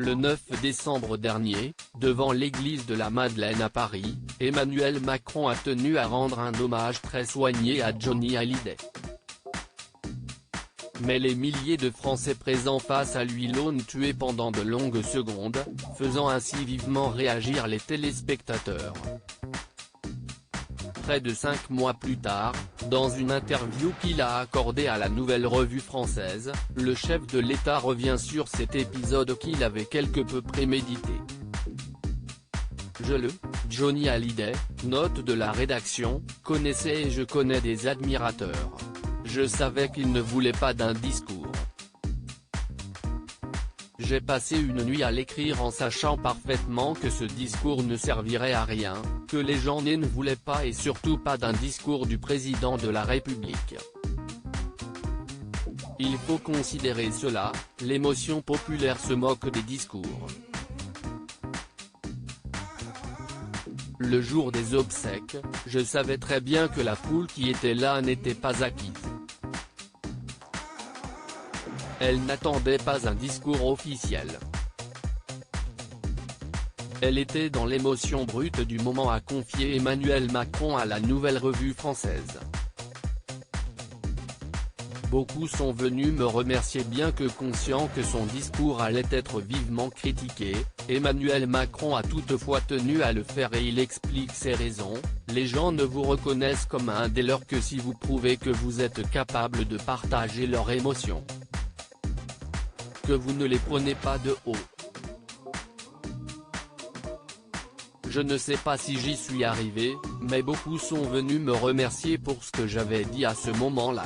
Le 9 décembre dernier, devant l'église de la Madeleine à Paris, Emmanuel Macron a tenu à rendre un hommage très soigné à Johnny Hallyday. Mais les milliers de Français présents face à lui l'ont tué pendant de longues secondes, faisant ainsi vivement réagir les téléspectateurs. Près de 5 mois plus tard, dans une interview qu'il a accordée à la Nouvelle Revue Française, le chef de l'État revient sur cet épisode qu'il avait quelque peu prémédité. Johnny Hallyday, note de la rédaction, connaissait et je connais des admirateurs. Je savais qu'il ne voulait pas d'un discours. J'ai passé une nuit à l'écrire en sachant parfaitement que ce discours ne servirait à rien, que les gens ne voulaient pas et surtout pas d'un discours du président de la République. Il faut considérer cela, l'émotion populaire se moque des discours. Le jour des obsèques, je savais très bien que la foule qui était là n'était pas acquise. Elle n'attendait pas un discours officiel. Elle était dans l'émotion brute du moment, a confié Emmanuel Macron à la Nouvelle Revue Française. Beaucoup sont venus me remercier bien que conscient que son discours allait être vivement critiqué. Emmanuel Macron a toutefois tenu à le faire et il explique ses raisons. Les gens ne vous reconnaissent comme un des leurs que si vous prouvez que vous êtes capable de partager leurs émotions. Que vous ne les prenez pas de haut. Je ne sais pas si j'y suis arrivé, mais beaucoup sont venus me remercier pour ce que j'avais dit à ce moment-là.